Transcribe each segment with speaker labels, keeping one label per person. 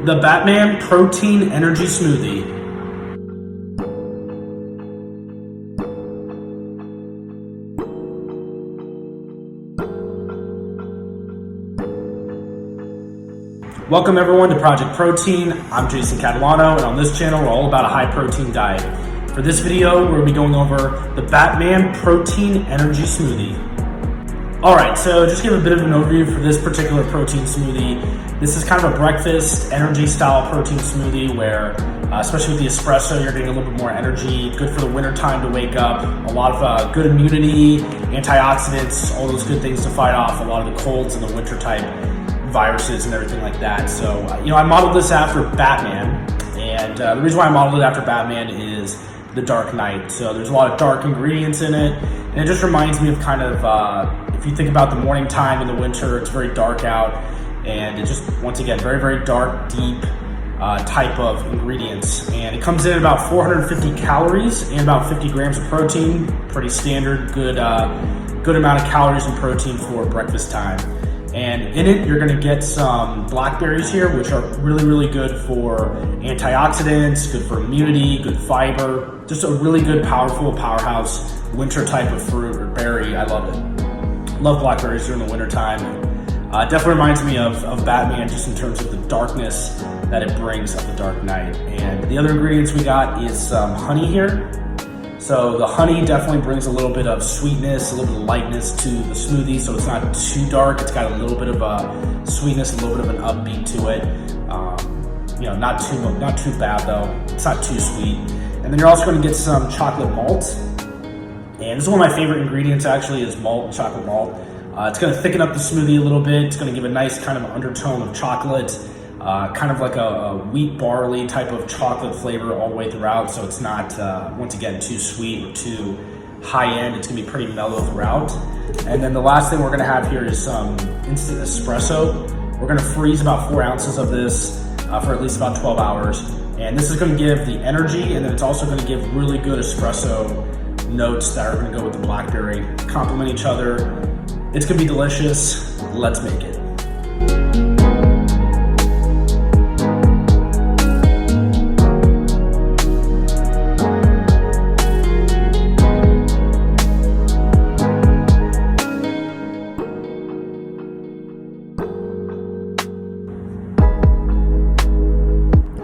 Speaker 1: the Batman Protein Energy Smoothie. Welcome everyone to Project Protein. I'm Jason Catalano, and on this channel we're all about a high protein diet. For this video, we're going to be going over the Batman Protein Energy Smoothie. Alright, so just give a bit of an overview for this particular protein smoothie. This is kind of a breakfast energy style protein smoothie where, especially with the espresso, you're getting a little bit more energy, good for the winter time to wake up, a lot of good immunity, antioxidants, all those good things to fight off a lot of the colds and the winter type viruses and everything like that. So, I modeled this after Batman, and the reason why I modeled it after Batman is the Dark Knight. So there's a lot of dark ingredients in it, and it just reminds me of kind of, if you think about the morning time in the winter, it's very dark out, and it just, once again, very, very dark, deep type of ingredients. And it comes in at about 450 calories and about 50 grams of protein. Pretty standard, good amount of calories and protein for breakfast time. And in it, you're gonna get some blackberries here, which are really, really good for antioxidants, good for immunity, good fiber, just a really good, powerful, powerhouse winter type of fruit or berry. I love it. Love blackberries during the winter time. Definitely reminds me of Batman just in terms of the darkness that it brings of the Dark Knight. And the other ingredients we got is some honey here. So the honey definitely brings a little bit of sweetness, a little bit of lightness to the smoothie, so it's not too dark. It's got a little bit of a sweetness, a little bit of an upbeat to it. Not too bad though. It's not too sweet. And then you're also going to get some chocolate malt. And this is one of my favorite ingredients actually, is malt and chocolate malt. It's going to thicken up the smoothie a little bit. It's going to give a nice kind of undertone of chocolate. Kind of like a wheat barley type of chocolate flavor all the way throughout, so it's not, once again, too sweet or too high end. It's gonna be pretty mellow throughout. And then the last thing we're gonna have here is some instant espresso. We're gonna freeze about 4 ounces of this for at least about 12 hours. And this is gonna give the energy, and then it's also gonna give really good espresso notes that are gonna go with the blackberry, complement each other. It's gonna be delicious. Let's make it.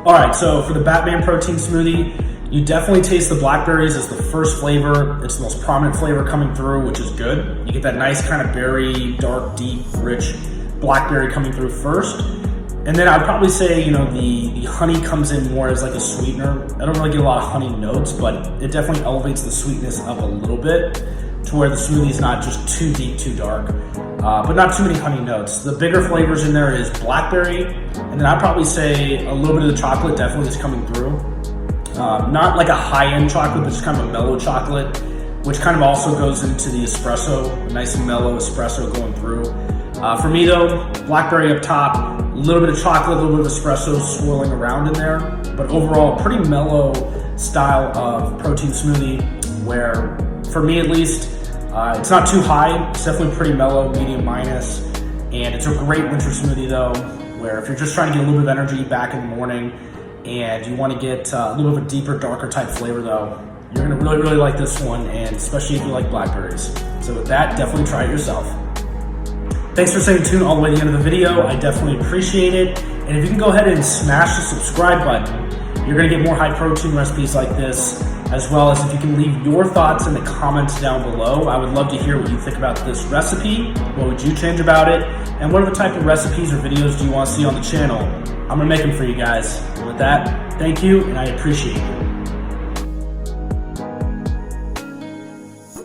Speaker 1: Alright, so for the Batman Protein Smoothie, you definitely taste the blackberries as the first flavor. It's the most prominent flavor coming through, which is good. You get that nice kind of berry, dark, deep, rich blackberry coming through first. And then I'd probably say, the honey comes in more as like a sweetener. I don't really get a lot of honey notes, but it definitely elevates the sweetness up a little bit to where the smoothie is not just too deep, too dark. But not too many honey notes. The bigger flavors in there is blackberry, and then I'd probably say a little bit of the chocolate definitely is coming through. Not like a high-end chocolate, but just kind of a mellow chocolate, which kind of also goes into the espresso, a nice and mellow espresso going through. For me though, blackberry up top, a little bit of chocolate, a little bit of espresso swirling around in there, but overall pretty mellow style of protein smoothie where, for me at least, it's not too high, it's definitely pretty mellow, medium minus, and it's a great winter smoothie though, where if you're just trying to get a little bit of energy back in the morning and you want to get a little bit of a deeper, darker type flavor though, you're going to really, really like this one, and especially if you like blackberries. So with that, definitely try it yourself. Thanks for staying tuned all the way to the end of the video. I definitely appreciate it, and if you can go ahead and smash the subscribe button, you're going to get more high protein recipes like this, as well as if you can leave your thoughts in the comments down below. I would love to hear what you think about this recipe. What would you change about it? And what other type of recipes or videos do you want to see on the channel? I'm gonna make them for you guys. And with that, thank you, and I appreciate it.